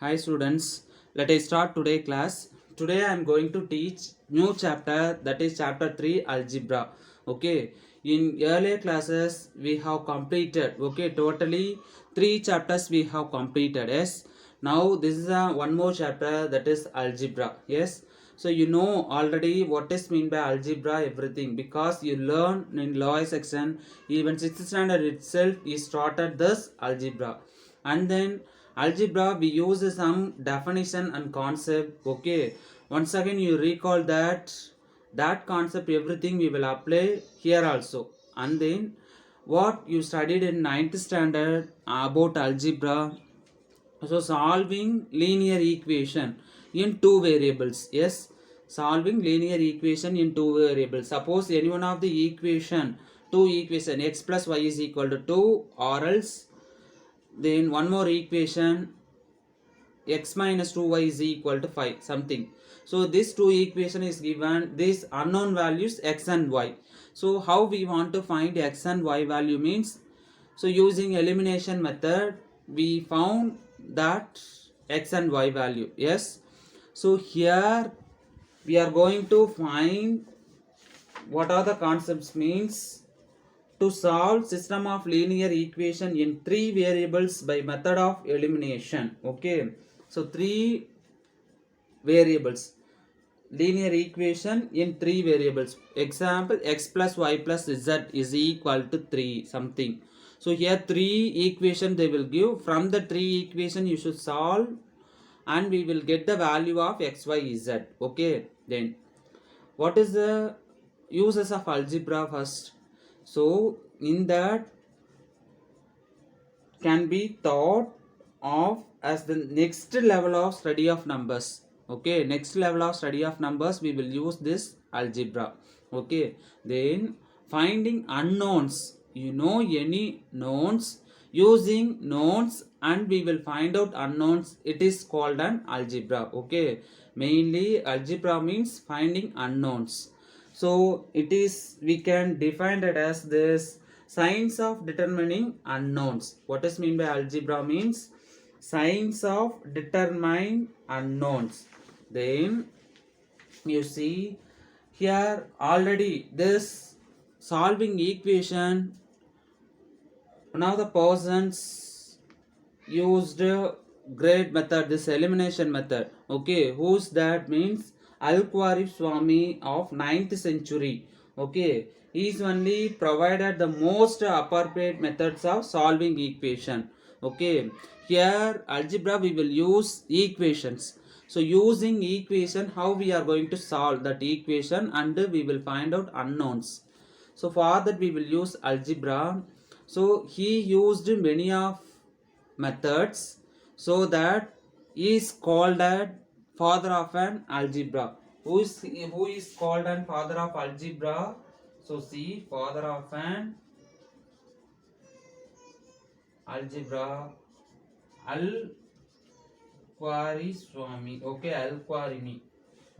Hi students, let us start today class. Today I am going to teach new chapter, that is chapter 3 algebra. Okay, in earlier classes we have completed, okay, totally 3 chapters we have completed. Yes, now this is a one more chapter, that is algebra. Yes, so you know already what is mean by algebra, everything, because you learn in lower section, even 6th standard itself is started this algebra. And then algebra we use some definition and concept. Okay, once again you recall that concept, everything we will apply here also. And then what you studied in ninth standard about algebra, so solving linear equation in two variables. Yes, solving linear equation in two variables. Suppose any one of the equation, two equation, x plus y is equal to 2, or else then one more equation, x minus 2y is equal to 5 something. So this two equation is given this unknown values x and y. So how we want to find x and y value means, so using elimination method we found that x and y value. Yes, so here we are going to find what are the concepts means, to solve system of linear equation in three variables by method of elimination. Okay, so three variables, linear equation in three variables. Example, x plus y plus z is equal to 3 something. So here three equation they will give. From the three equation you should solve and we will get the value of x, y, z. Okay, then what is the uses of algebra first? So in that can be thought of as the next level of study of numbers. Okay, next level of study of numbers we will use this algebra. Okay, then finding unknowns, you know, any knowns, using knowns and we will find out unknowns, it is called an algebra. Okay, mainly algebra means finding unknowns. So it is, we can define it as this science of determining unknowns. What is mean by algebra means science of determine unknowns. Then you see here already this solving equation, one of the persons used great method, this elimination method. Okay, who's that means Al-Khwarizmi Swami of 9th century. Okay, he is only provided the most appropriate methods of solving equation. Okay, here algebra we will use equations. So using equation, how we are going to solve that equation and we will find out unknowns. So for that we will use algebra. So he used many of methods, so that he is called a father of an algebra. Who is called an father of algebra? So see, father of an algebra, Al Swami. Okay, Al Khwarizmi.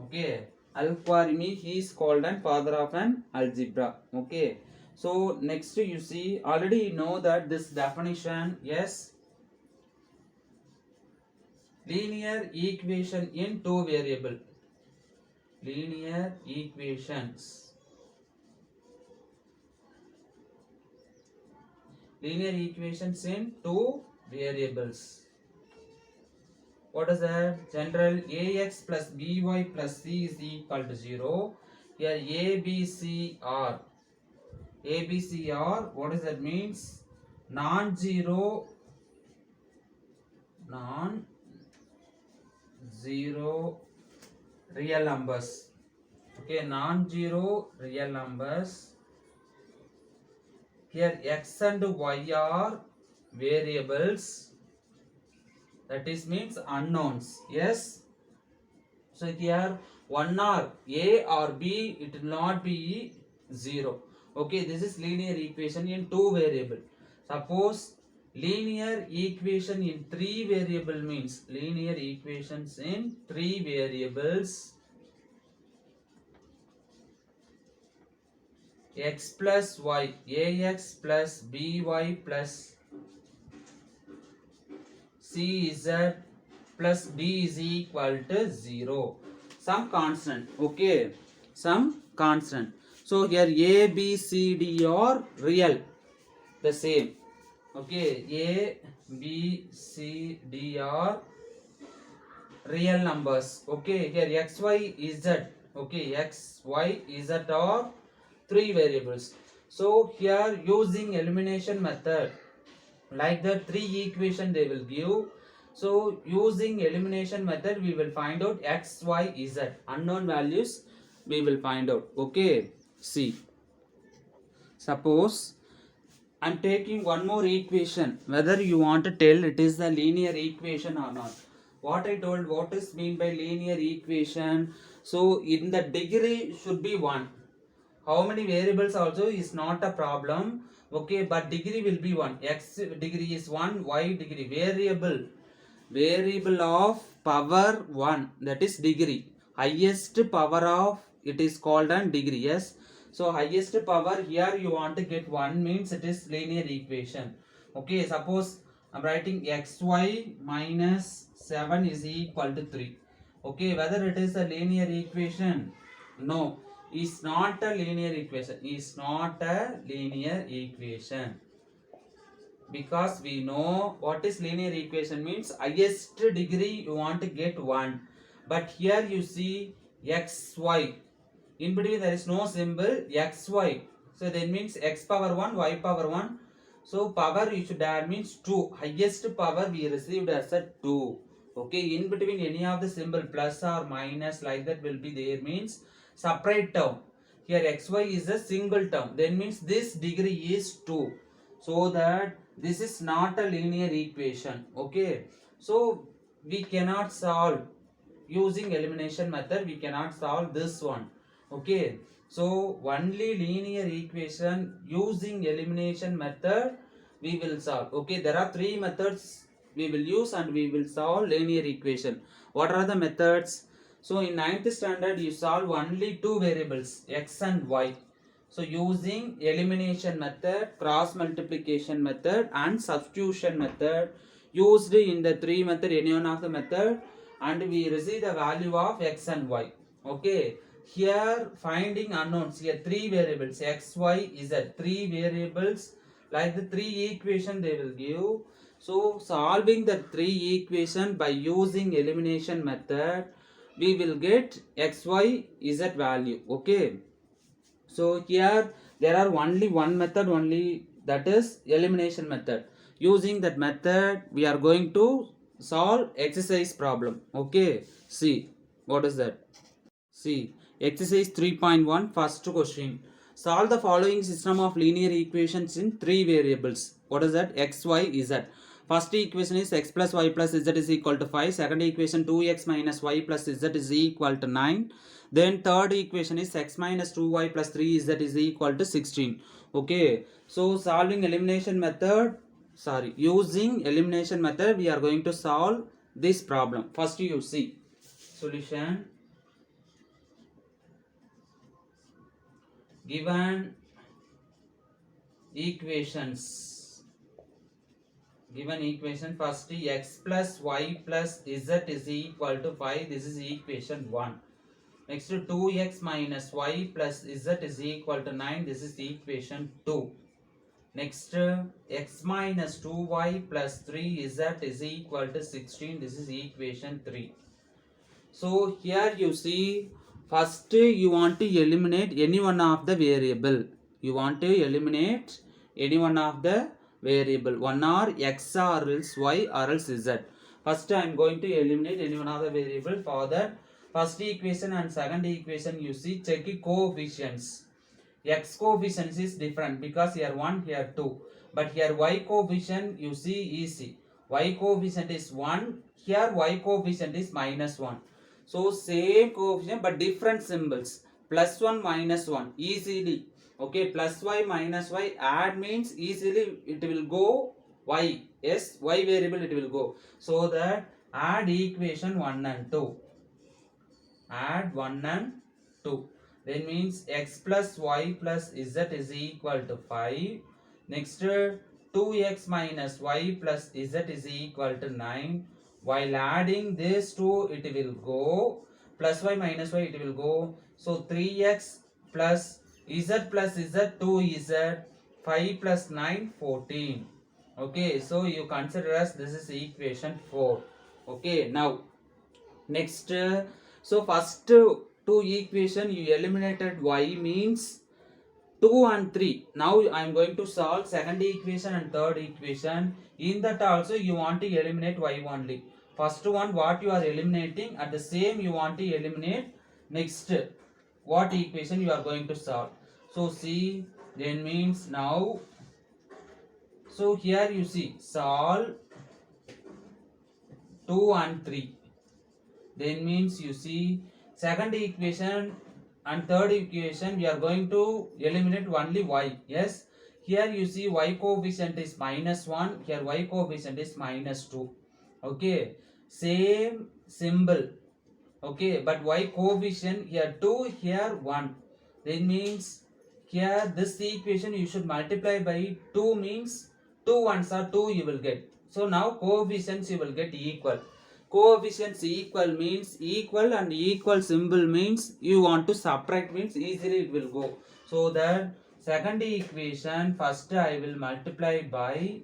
Okay, Al Khwarizmi, he is called an father of an algebra. Okay, so next you see already you know that this definition. Yes, linear equation in two variable, linear equations, linear equations in two variables. What is that? General ax plus by plus c is equal to 0. Here abc are, what does that means? Non-zero, non-zero real numbers. Okay, non-zero real numbers. Here x and y are variables, that is means unknowns. Yes, so here one or a or b, it will not be 0. Okay, this is linear equation in two variable. Suppose linear equation in three variable means linear equations in three variables, x plus y, ax plus by plus cz plus d is equal to 0. Some constant, okay, some constant. So here a, b, c, d are real, the same. Okay, a, b, c, d are real numbers. Okay, here x, y, z. Okay, x, y, z are three variables. So here using elimination method, like the three equation they will give. So using elimination method we will find out x, y, z unknown values we will find out. Okay, see, suppose I'm taking one more equation, whether you want to tell it is the linear equation or not. What I told, what is mean by linear equation? So in the degree should be 1. How many variables also is not a problem. Okay, but degree will be 1. X degree is 1, y degree variable of power 1, that is degree. Highest power of it is called an degree. Yes, so highest power here you want to get 1 means it is linear equation. Okay, suppose I'm writing xy minus 7 is equal to 3. Okay, whether it is a linear equation? No, is not a linear equation. Is not a linear equation. Because we know what is linear equation means highest degree you want to get 1, but here you see xy, in between there is no symbol xy, so that means x power 1, y power 1, so power you should add means 2, highest power we received as a 2. Okay, in between any of the symbol plus or minus like that will be there means separate term. Here xy is a single term, then means this degree is 2, so that this is not a linear equation. Okay, so we cannot solve using elimination method, we cannot solve this one. Okay, so only linear equation using elimination method we will solve. Okay, there are three methods we will use and we will solve linear equation. What are the methods? So in 9th standard you solve only two variables x and y. So using elimination method, cross multiplication method and substitution method, used in the three method any one of the method, and we receive the value of x and y. Okay, here finding unknowns, here three variables x, y, z, three variables, like the three equation they will give. So solving the three equation by using elimination method, we will get x, y, z value. Okay, so here there are only one method only, that is elimination method. Using that method we are going to solve exercise problem. Okay, see what is that. See, exercise 3.1, first question. Solve the following system of linear equations in three variables. What is that? X, Y, Z. First equation is x plus y plus z is equal to 5. Second equation 2x minus y plus z is equal to 9. Then third equation is x minus 2y plus 3z is equal to 16. Okay. So solving elimination method, using elimination method we are going to solve this problem. First you see solution. Given equations, first x plus y plus z is equal to 5, this is equation 1. Next 2x minus y plus z is equal to 9, this is equation 2. Next x minus 2y plus 3z is equal to 16, this is equation 3. So here you see, first you want to eliminate any one of the variable. You want to eliminate any one of the variable. One or x or else y or else z. First I am going to eliminate any one of the variable. For that, first equation and second equation you see, check coefficients. X coefficient is different because here 1, here 2. But here y coefficient you see easy. Y coefficient is 1. Here y coefficient is minus 1. So same coefficient but different symbols. Plus 1, minus 1. Easily. Okay, plus y, minus y. Add means easily it will go y. Yes, y variable it will go. So that add equation 1 and 2. Add 1 and 2. Then means x plus y plus z is equal to 5. Next 2x minus y plus z is equal to 9. while adding this 2 it will go, plus y minus y it will go. So 3x plus z 2z, 5 plus 9 14. Okay, so you consider as this is equation 4. Okay, now next, so first two equation you eliminated y means 2 and 3. Now I am going to solve second equation and third equation. In that also you want to eliminate y only. First one what you are eliminating, at the same you want to eliminate next what equation you are going to solve. So see, then means now, so here you see solve 2 and 3. Then means you see second equation and third equation we are going to eliminate only y. Yes, here you see y coefficient is -1, here y coefficient is -2. Okay, same symbol. Okay, but y coefficient here 2, here 1. Then means here this equation you should multiply by 2, means 2 ones are 2 you will get. So now coefficients you will get equal. Coefficients equal means equal, and equal symbol means you want to subtract, means easily it will go. So that second equation first I will multiply by,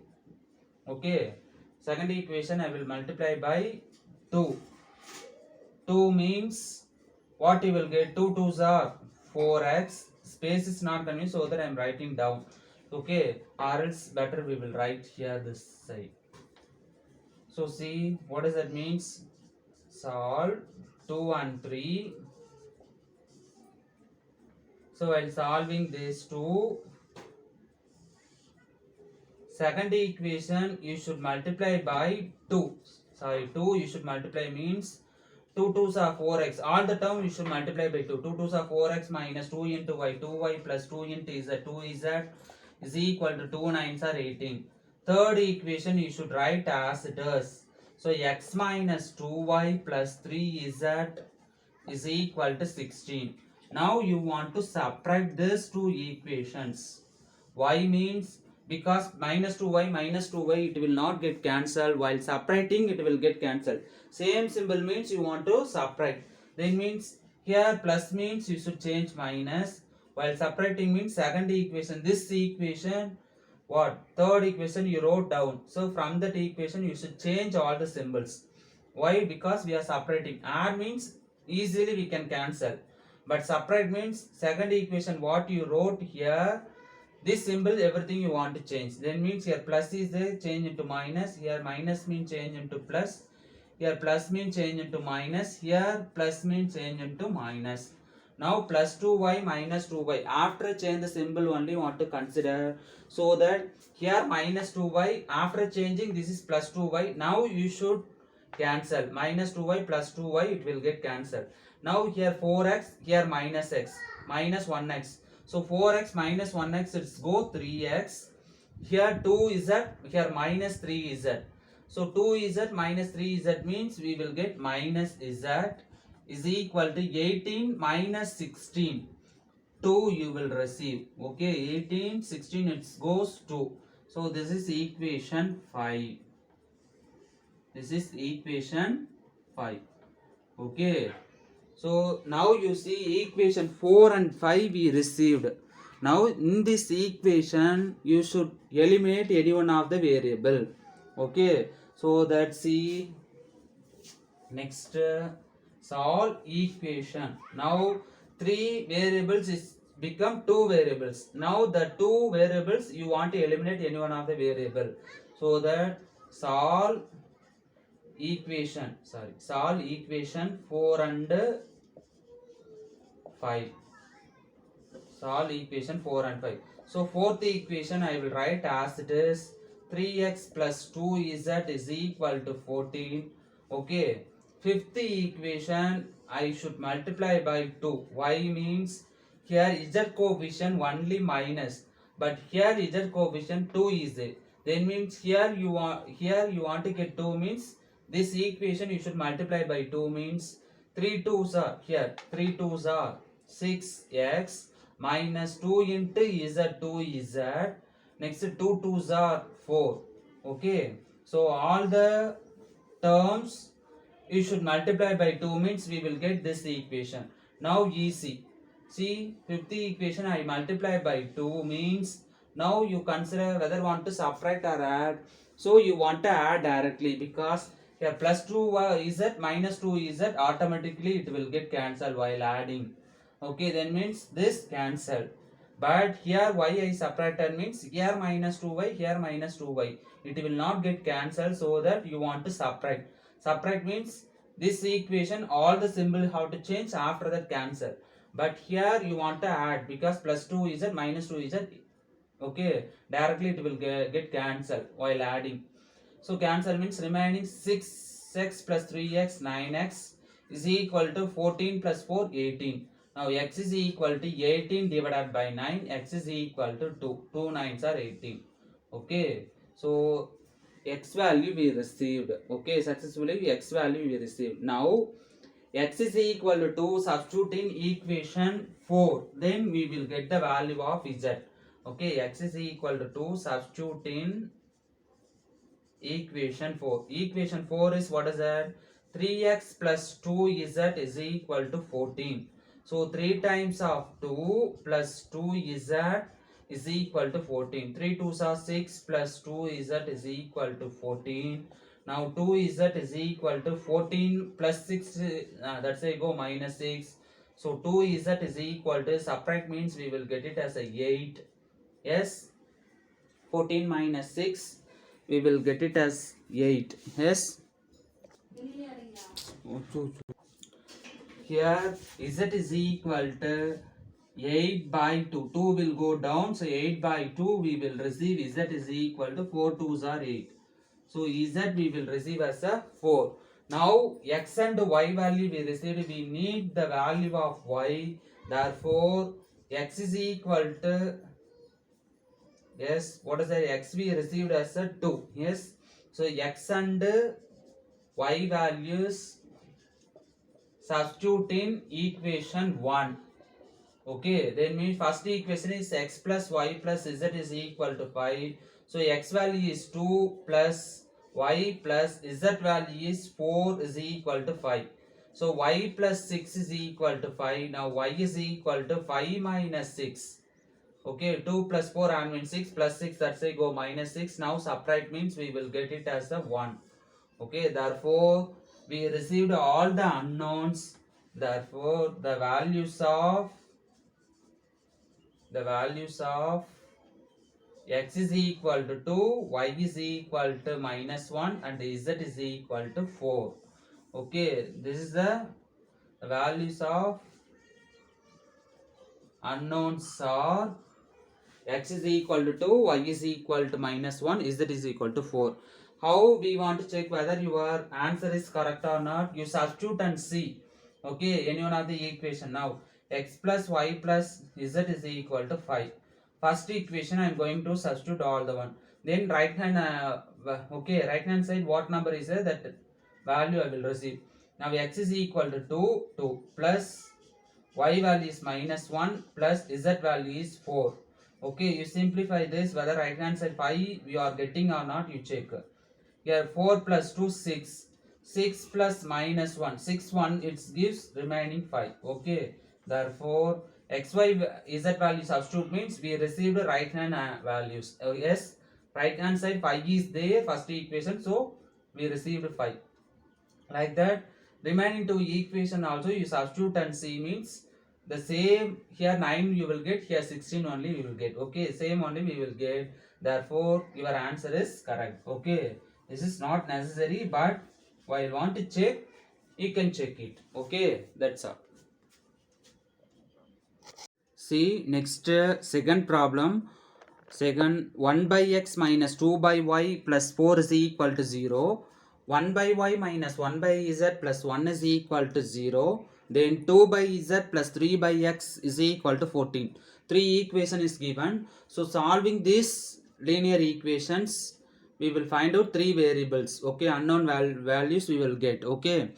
okay, second equation I will multiply by 2. 2 means what you will get, 2 2s are 4x, space is not coming, so that I am writing down. Okay, or else better we will write here this side. So see what does that means, solve 2 and 3. So while solving this 2, second equation you should multiply by 2. Sorry, 2 you should multiply means 2 2s are 4x. All the term you should multiply by 2. 2 2s are 4x minus 2 into y. 2y plus 2 into z. 2z is equal to 2 9s are 18. Third equation you should write as it is. So x minus 2y plus 3z is equal to 16. Now you want to subtract these two equations. Y means, because minus 2y it will not get cancelled, while subtracting it will get cancelled. Same symbol means you want to subtract. Then means here plus means you should change minus, while subtracting means second equation. This equation, what? Third equation you wrote down. So from that equation you should change all the symbols. Why? Because we are separating. Add means easily we can cancel. But separate means second equation what you wrote here, this symbol everything you want to change. Then means here plus is there, change into minus. Here minus means change into plus. Here plus means change into minus. Here plus means change into minus. Now plus 2y minus 2y. After change the symbol only want to consider. So that here minus 2y. After changing this is plus 2y. Now you should cancel. Minus 2y plus 2y it will get cancelled. Now here 4x. Here minus x. Minus 1x. So 4x minus 1x it's go 3x. Here 2z. Here minus 3z. So 2z minus 3z means we will get minus z is equal to 18 minus 16. 2 you will receive. Okay, 18, 16 it goes 2. So this is equation 5. This is equation 5. Okay. So now you see equation 4 and 5 we received. Now in this equation you should eliminate any one of the variable. Okay. So that's see next solve equation. Now 3 variables is become 2 variables. Now the 2 variables you want to eliminate any one of the variable. So that solve equation, solve equation 4 and 5. Solve equation 4 and 5. So fourth equation I will write as it is 3x plus 2z is equal to 14. Okay. Fifth equation I should multiply by 2. Y means here z coefficient only minus, but here z coefficient 2 is there. Then means here you want to get 2 means this equation you should multiply by 2 means 3 2s are here, 3 2s are 6x minus 2 into z 2z. Next 2 2s are 4. Okay. So all the terms you should multiply by 2 means we will get this equation. Now easy. See, fifth equation I multiply by 2 means now you consider whether want to subtract or add. So you want to add directly because here plus 2 is it minus 2 is it automatically it will get cancelled while adding. Okay, then means this cancel. But here y I subtracted means here minus 2y, here minus 2y. It will not get cancelled, so that you want to subtract. Subtract means this equation all the symbol have to change, after that cancel. But here you want to add because plus 2 is it minus 2 is it. Okay, directly it will get cancelled while adding. So cancel means remaining 6x plus 3x 9x is equal to 14 plus 4 18. Now x is equal to 18 divided by 9. X is equal to 2. 2 9s are 18. Okay. So x value we received. Okay. Successfully x value we received. Now x is equal to 2. Substitute in equation 4. Then we will get the value of z. Okay. X is equal to 2. Substitute in equation 4. Equation 4 is what is that? 3x plus 2z is equal to 14. So 3 times of 2 plus 2z is equal to 14. 3 2s are 6 plus 2z is equal to 14. Now 2z is equal to 14 plus 6, that's a go minus 6. So 2z is equal to, subtract means we will get it as a 8. Yes, 14 minus 6 we will get it as 8. Yes, here z is equal to 8 by 2. 2 will go down, so 8 by 2 we will receive z is equal to 4 2s are 8. So z we will receive as a 4. Now x and y value we received, we need the value of y. Therefore x is equal to, yes, what is that? X we received as a 2. Yes, so x and y values substitute in equation 1. Okay, then means first equation is x plus y plus z is equal to 5. So x value is 2 plus y plus z value is 4 is equal to 5. So y plus 6 is equal to 5. Now y is equal to 5 minus 6. Okay, 2 plus 4 and means 6 plus 6, that's a go minus 6. Now subtract means we will get it as a 1. Okay, therefore we received all the unknowns. Therefore the values of x is equal to 2, y is equal to minus 1 and z is equal to 4. Okay, this is the values of unknowns are x is equal to 2, y is equal to minus 1, z is equal to 4. How we want to check whether your answer is correct or not? You substitute and see. Okay, any one of the equation. Now x plus y plus z is equal to 5. First equation I am going to substitute all the one. Then right hand right hand side what number is there, that value I will receive. Now x is equal to 2 plus y value is minus 1 plus z value is 4. Okay, you simplify this, whether right hand side 5 you are getting or not, you check. Here 4 plus 2 6. 6 plus minus 1. 6 1 it gives remaining 5. Okay. Therefore xy z value substitute means we received right hand values. Yes, right hand side 5 is there, first equation, so we received 5. Like that remaining two equation also you substitute and see means the same. Here 9 you will get, here 16 only we will get. Okay, same only we will get. Therefore your answer is correct. Okay, this is not necessary, but while want to check you can check it. Okay, that's all. See next second problem. Second, 1 by x minus 2 by y plus 4 is equal to 0. 1 by y minus 1 by z plus 1 is equal to 0. Then 2 by z plus 3 by x is equal to 14. 3 equation is given. So solving these linear equations, we will find out 3 variables. Okay, unknown values we will get. Okay.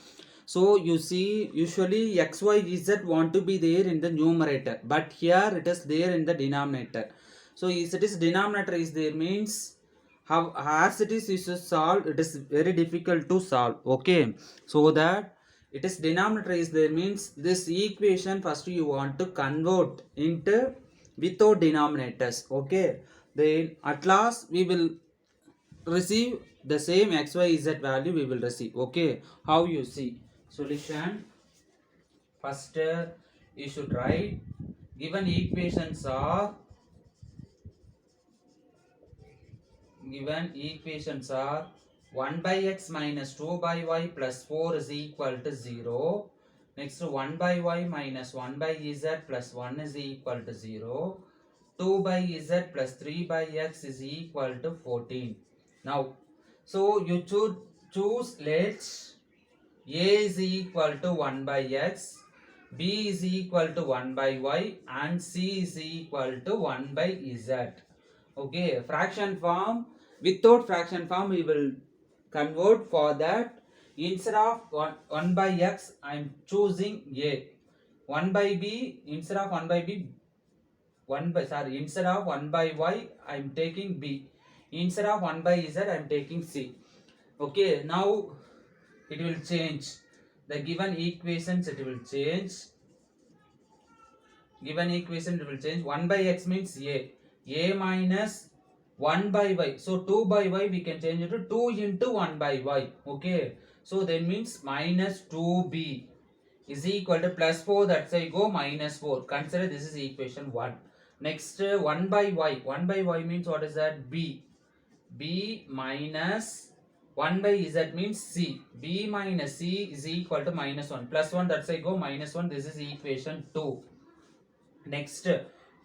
So you see, usually x, y, z want to be there in the numerator, but here it is there in the denominator. So if it is denominator is there means how as it is to solve, it is very difficult to solve. Okay, so that it is denominator is there means this equation first you want to convert into without denominators. Okay, then at last we will receive the same x y z value we will receive. Okay, how you see solution? First you should write given equations are given equations are 1 by x minus 2 by y plus 4 is equal to 0. Next 1 by y minus 1 by z plus 1 is equal to 0. 2 by z plus 3 by x is equal to 14. Now, so you choose let a is equal to 1 by x, b is equal to 1 by y and c is equal to 1 by z. Okay, fraction form, without fraction form we will convert. For that instead of 1 by x I am choosing a, 1 by b instead of 1 by b, instead of 1 by y I am taking b, instead of 1 by z I am taking c. Okay, now it will change the given equations, it will change. Given equation it will change. 1 by x means a minus 1 by y, so 2 by y we can change it to 2 into 1 by y. Okay, so that means minus 2b is equal to plus 4, that's why I go minus 4. Consider this is equation 1. Next 1 by y means what is that? B minus 1 by z means c. B minus c is equal to minus 1 plus 1, that's why I go minus 1. This is equation 2. Next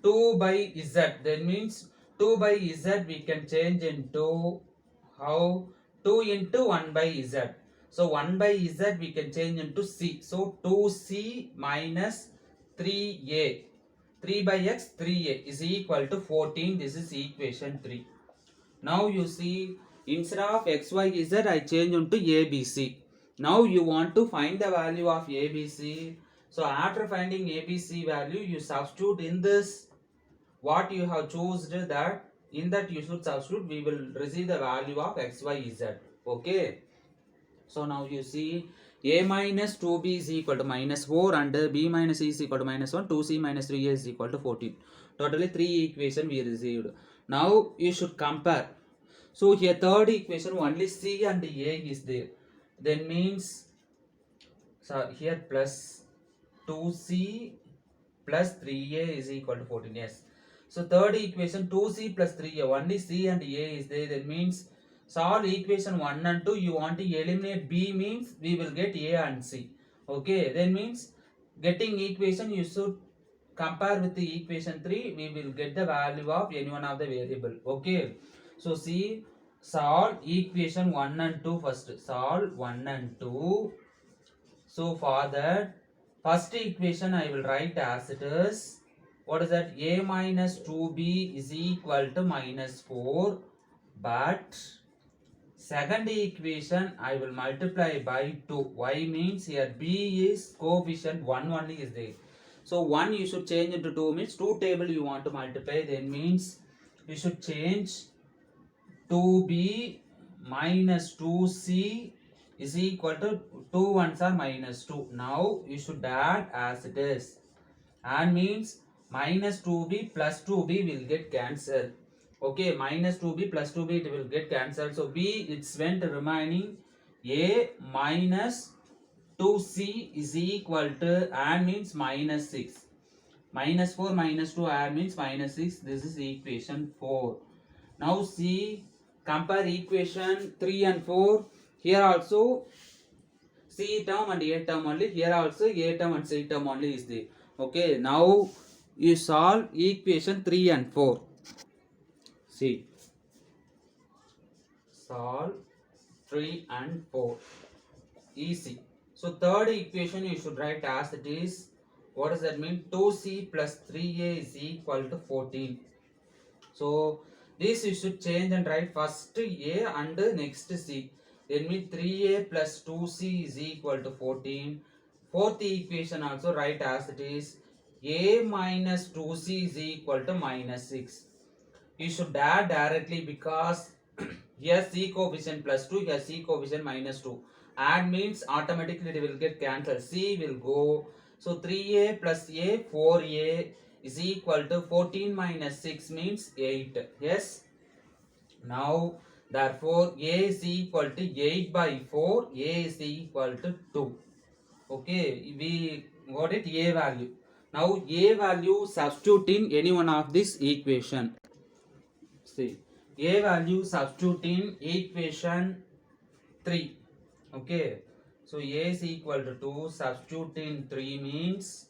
2 by z, that means 2 by z we can change into how? 2 into 1 by z. So 1 by z we can change into c. So 2c minus 3a. 3 by x 3a is equal to 14. This is equation 3. Now you see instead of x y z I change into abc. Now you want to find the value of abc. So after finding ABC value, you substitute in this what you have chosen, that in that you should substitute, we will receive the value of x, y, z. Okay. So now you see a minus 2b is equal to minus 4 and b minus c is equal to minus 1, 2c minus 3a is equal to 14. Totally 3 equation we received. Now you should compare. So here third equation only c and a is there. Then means, so here plus 2c plus 3a is equal to 14. Yes. So third equation 2c plus 3a, only c and a is there. That means solve equation 1 and 2. You want to eliminate b means we will get a and c. Okay. Then means getting equation you should compare with the equation 3. We will get the value of any one of the variable. Okay. So see, solve equation 1 and 2 first. Solve 1 and 2. So for that, first equation I will write as it is. What is that? A minus 2b is equal to minus 4. But second equation I will multiply by 2. Why means here b is coefficient 1 only is there. So 1 you should change into 2 means 2 table you want to multiply. Then means you should change 2b minus 2c is equal to 2 ones are minus 2. Now you should add as it is. And means minus 2b plus 2b will get cancelled. Okay, minus 2b plus 2b it will get cancelled. So b it's went remaining a minus 2c is equal to and means minus 6. Minus 4 minus 2 and means minus 6. This is equation 4. Now see, compare equation 3 and 4. Here also C term and A term only. Here also A term and C term only is there. Okay, now you solve equation 3 and 4. See, solve 3 and 4. Easy. So third equation you should write as it is. What does that mean? 2c plus 3a is equal to 14. So this you should change and write first a and next c. Then mean 3a plus 2c is equal to 14. Fourth equation also write as it is. A minus 2c is equal to minus 6. You should add directly because Here C coefficient plus 2, here C coefficient minus 2. Add means automatically it will get cancelled. C will go. So 3a plus a, 4a is equal to 14 minus 6 means 8. Yes. Now therefore a is equal to 8 by 4, a is equal to 2. Okay, we got it, a value. Now a value substitute in any one of this equation. See, a value substitute in equation 3. Okay, so a is equal to 2, substitute in 3 means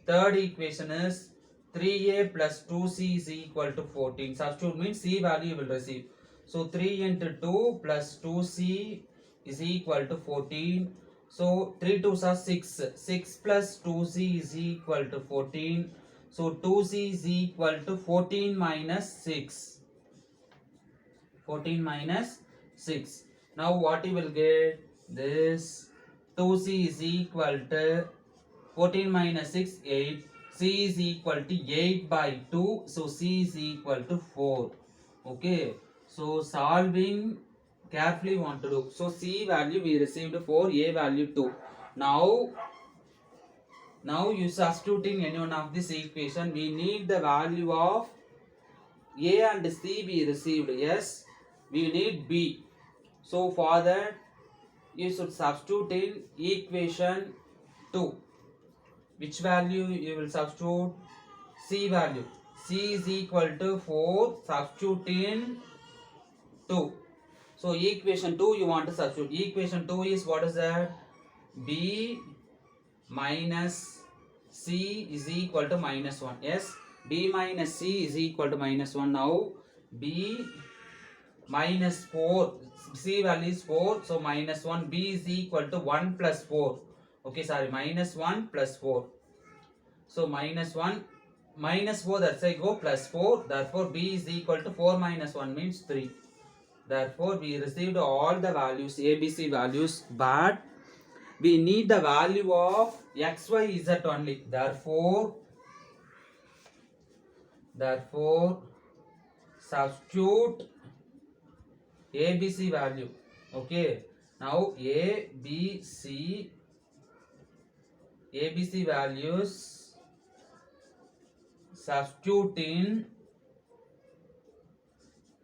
third equation is 3a plus 2c is equal to 14. Substitute means c value you will receive. So 3 into 2 plus 2c is equal to 14. So 3 2s are 6. 6 plus 2c is equal to 14. So 2c is equal to 14 minus 6. 14 minus 6. Now what you will get? This 2c is equal to 14 minus 6, 8. C is equal to 8 by 2. So C is equal to 4. Okay. So solving carefully want to do. So C value we received 4, A value 2. Now you substituting any one of this equation. We need the value of A and C we received. Yes. We need B. So for that you should substitute in equation 2. Which value you will substitute? C value. C is equal to 4. Substitute in 2. So equation 2 you want to substitute. Equation 2 is what is that? B minus C is equal to minus 1. Yes. B minus C is equal to minus 1. Now B minus 4. C value is 4. So minus 1. B is equal to 1 plus 4. Okay, sorry, minus 1 plus 4. So minus 1 minus 4, that's I go plus 4. Therefore B is equal to 4 minus 1 means 3. Therefore we received all the values, ABC values, but we need the value of x, y, z only. Therefore substitute ABC value. Okay. Now ABC values substitute in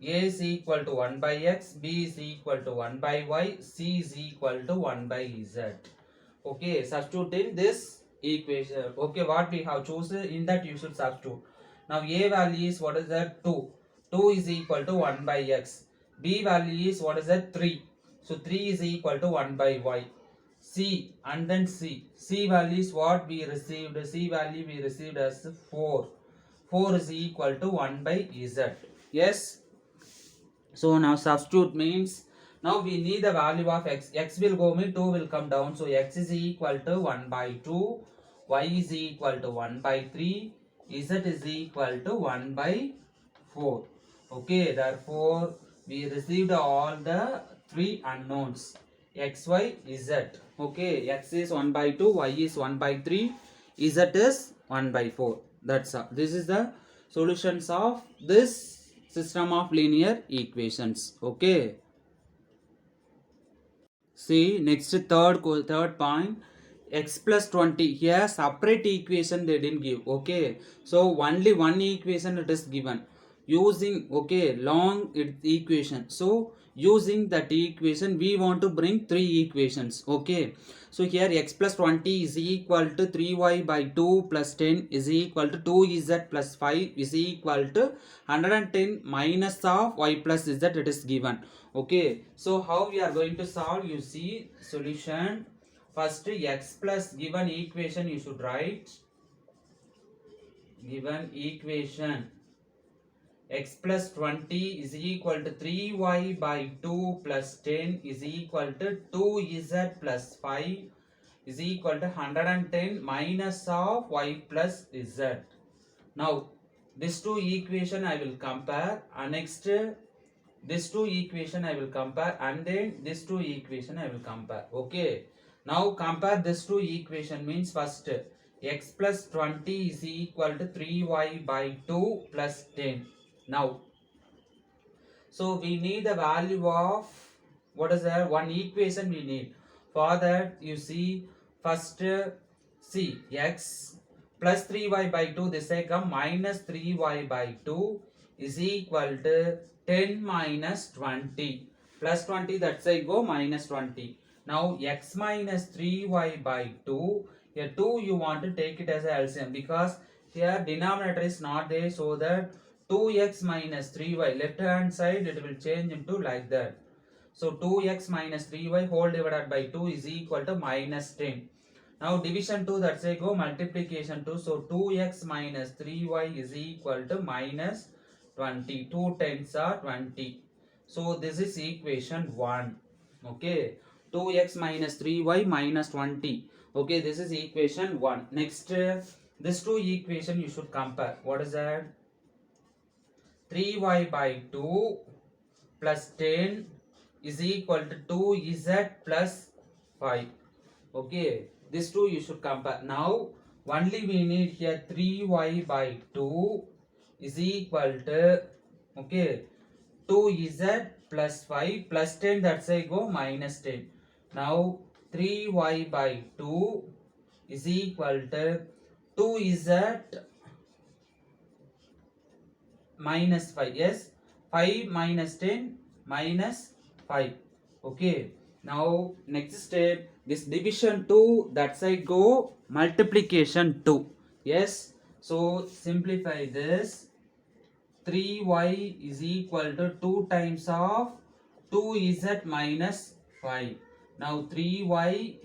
A is equal to 1 by x, B is equal to 1 by y, C is equal to 1 by z. Okay, substitute in this equation. Okay, what we have chosen, in that you should substitute. Now A value is what is that? 2. 2 is equal to 1 by x. B value is what is that? 3. So 3 is equal to 1 by y. C and then C. C value is what we received. C value we received as 4. 4 is equal to 1 by z. Yes. So now substitute means now we need the value of x. X will go mean 2 will come down. So x is equal to 1 by 2. Y is equal to 1 by 3. Z is equal to 1 by 4. Okay. Therefore we received all the three unknowns. X, Y, Z. Okay. X is 1 by 2. Y is 1 by 3. Z is 1 by 4. That's all. This is the solutions of this system of linear equations. Okay. See next third point, x plus 20. Here separate equation they didn't give. Okay. So only one equation it is given. Using long equation. So using that equation we want to bring three equations. Okay. So here x plus 20 is equal to 3y by 2 plus 10 is equal to 2z plus 5 is equal to 110 minus of y plus z, it is given. Okay. So how we are going to solve? You see solution. First x plus given equation you should write. Given equation x plus 20 is equal to 3y by 2 plus 10 is equal to 2z plus 5 is equal to 110 minus of y plus z. Now these two equation I will compare, and next this two equation I will compare, and then this two equation I will compare. Okay. Now compare this two equation means first x plus 20 is equal to 3y by 2 plus 10. Now So we need the value of, what is that, one equation we need. For that, you see, first see x plus 3y by 2, this I come minus 3y by 2 is equal to 10 minus 20 plus 20, that's I go minus 20. Now x minus 3y by 2, here 2 you want to take it as a LCM because here denominator is not there, so that 2x minus 3y left hand side it will change into like that. So 2x minus 3y whole divided by 2 is equal to minus 10. Now division 2, that's I go multiplication 2. So 2x minus 3y is equal to minus 20. 2 tens are 20. So this is equation 1. Okay. 2x minus 3y minus 20. Okay, this is equation 1. Next, this two equation you should compare. What is that? 3y by 2 plus 10 is equal to 2z plus 5. Okay, these two you should compare. Now only we need here 3y by 2 is equal to, okay, 2z plus 5 plus 10, that's I go minus 10. Now 3y by 2 is equal to 2z minus 5. Yes, 5 minus 10 minus 5. Okay, now next step, this division 2, that's I go multiplication 2. Yes, so simplify this. 3y is equal to 2 times of 2z minus 5. Now 3y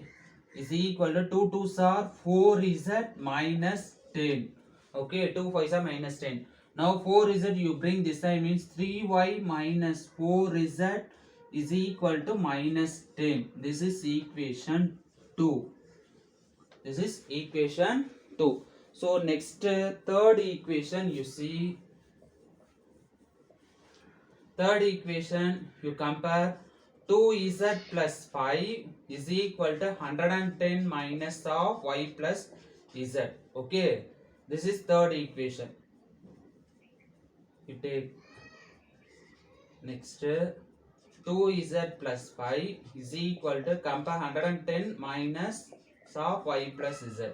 is equal to 2 2s are 4z minus 10. Okay, 2 5s are minus 10. Now 4z you bring this side, means 3y minus 4z is equal to minus 10. This is equation 2. This is equation 2. So next third equation, you see, third equation you compare 2z plus 5 is equal to 110 minus of y plus z. Okay, this is third equation. You take next 2z plus 5 is equal to compare 110 minus of y plus z.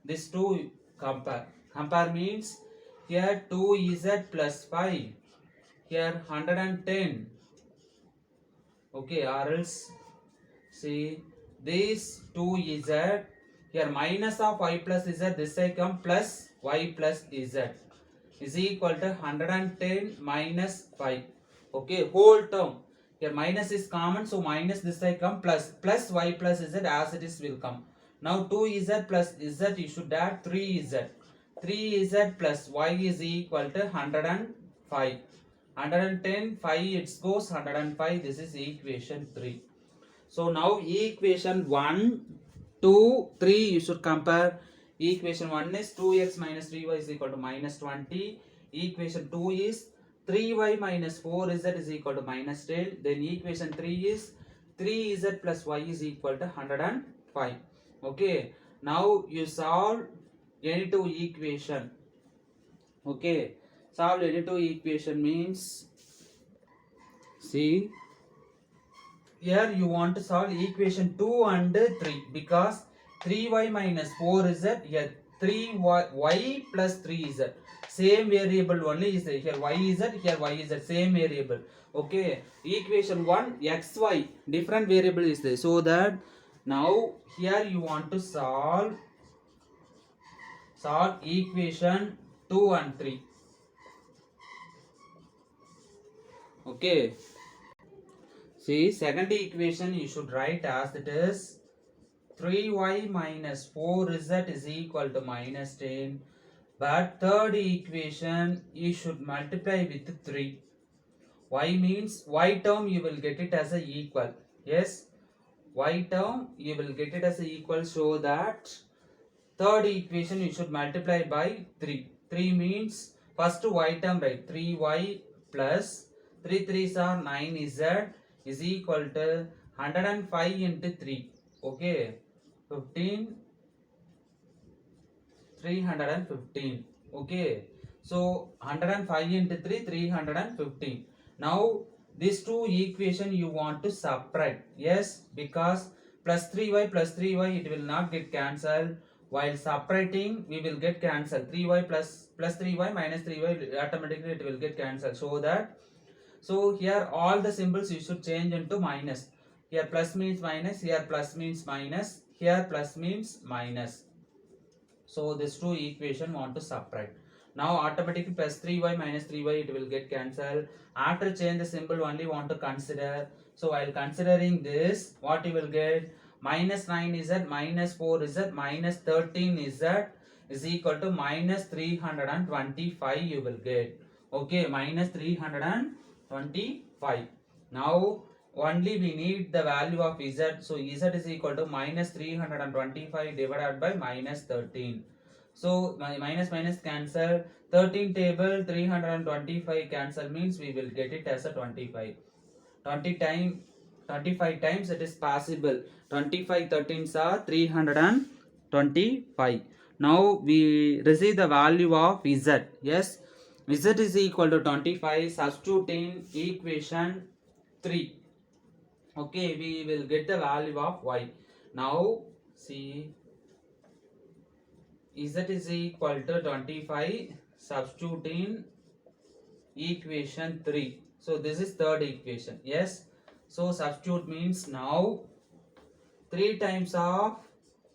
This two compare. Compare means here 2z plus 5, here 110. Okay, or else see this 2z, here minus of y plus z, this side come plus y plus z is equal to 110 minus 5. Okay, whole term. Here minus is common, so minus this side come plus y plus z as it is will come. Now 2z plus z you should add 3z. 3z plus y is equal to 105. 110, 5 it goes 105. This is equation 3. So now equation 1, 2, 3 you should compare. Equation 1 is 2x minus 3y is equal to minus 20. Equation 2 is 3y minus 4z is equal to minus 10. Then equation 3 is 3z plus y is equal to 105. Okay. Now you solve any two equation. Okay. Solve any two equation means, see, here you want to solve equation 2 and 3 because 3y minus 4z, here 3y plus 3z, same variable only is there. Here y is here y is same variable. Okay, equation 1 xy different variable is there, so that now here you want to solve equation 2 and 3. Okay, see, second equation you should write as it is 3y minus 4z is equal to minus 10. But third equation you should multiply with 3. Y means y term you will get it as a equal. Yes, y term you will get it as a equal, so that third equation you should multiply by 3. 3 means first y term, right? 3y plus 3 3s are 9z is equal to 105 into 3. Okay, 15, 315. Okay, so 105 into 3, 315. Now these two equation you want to subtract. Yes, because plus 3y it will not get cancelled. While separating we will get cancelled. 3y plus 3y minus 3y automatically it will get cancelled. So here all the symbols you should change into minus. Here plus means minus, here plus means minus, here plus means minus. So this two equation want to subtract. Now automatically plus 3y minus 3y it will get cancelled. After change the symbol only want to consider. So while considering this, what you will get? Minus 9z minus 4z minus 13z is equal to minus 325 you will get. Okay, minus 325. Now only we need the value of z. So z is equal to minus 325 divided by minus 13. So minus minus cancel. 13 table 325 cancel means we will get it as a 25. 25 times it is possible. 25 13s are 325. Now we receive the value of z. Yes, z is equal to 25. Substitute in equation 3. Okay, we will get the value of y. Now see, z is equal to 25. Substitute in equation 3. So this is third equation. Yes, so substitute means now 3 times of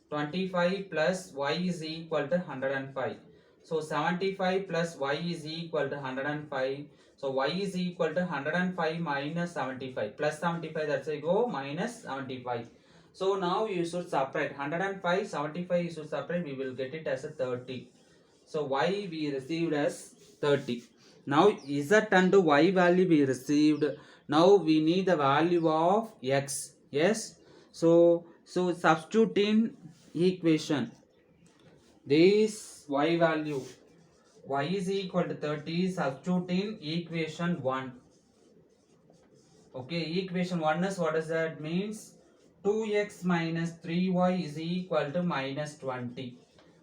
25 plus y is equal to 105. So 75 plus y is equal to 105. So y is equal to 105 minus 75. Plus 75, that's why go minus 75. So now you should subtract 105, 75 you should subtract, we will get it as a 30. So y we received as 30. Now z and y value we received. Now we need the value of x. Yes. So substitute in equation this y value. Y is equal to 30. Substitute in equation 1. Okay, equation 1 is, what does that means? 2x minus 3y is equal to minus 20.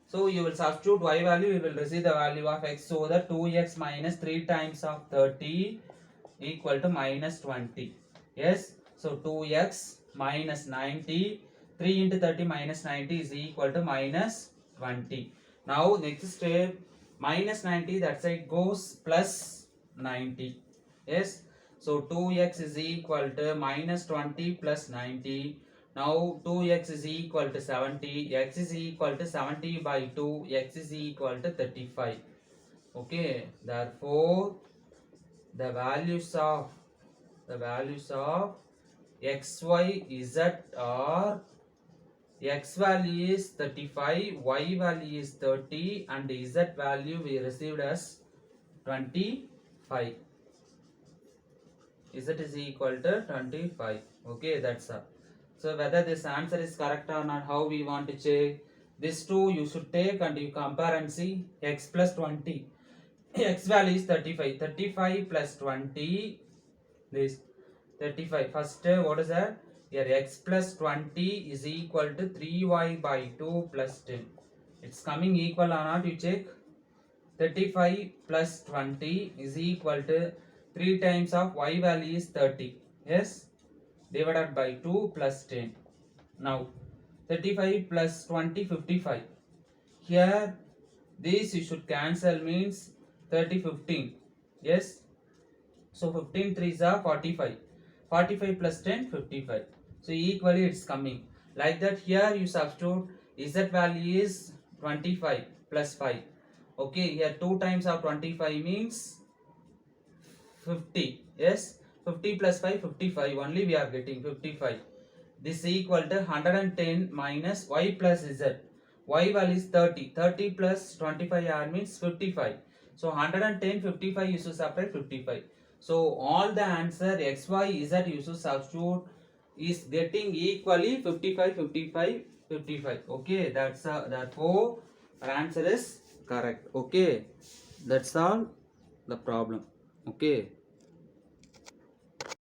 So you will substitute y value, you will receive the value of x. So the 2x minus 3 times of 30 equal to minus 20. Yes, so 2x minus 90. 3 into 30 minus 90 is equal to minus 20. Now next step, minus 90, that side goes plus 90. Yes, so 2x is equal to minus 20 plus 90. Now 2x is equal to 70. X is equal to 70 by 2. X is equal to 35. Okay, therefore the values of x, y, z are, x value is 35, y value is 30, and z value we received as 25. Z is equal to 25. Okay, that's all. So whether this answer is correct or not, how we want to check? This two you should take and you compare and see. X plus 20. X value is 35. 35 plus 20. This 35. First, what is that? Here x plus 20 is equal to 3y by 2 plus 10. It's coming equal or not, you check. 35 plus 20 is equal to 3 times of y value is 30. Yes, divided by 2 plus 10. Now 35 plus 20, 55. Here this you should cancel, means 30, 15. Yes, so 15 3s are 45. 45 plus 10, 55. So equally it's coming. Like that, here you substitute z value is 25 plus 5. Okay, here 2 times of 25 means 50. Yes, 50 plus 5, 55. Only we are getting 55. This is equal to 110 minus y plus z. Y value is 30. 30 plus 25 r means 55. So 110, 55 you should subtract 55. So all the answer x, y, z you should substitute is getting equally 55, 55, 55. Okay, that's therefore our answer is correct. Okay, that's all the problem. Okay.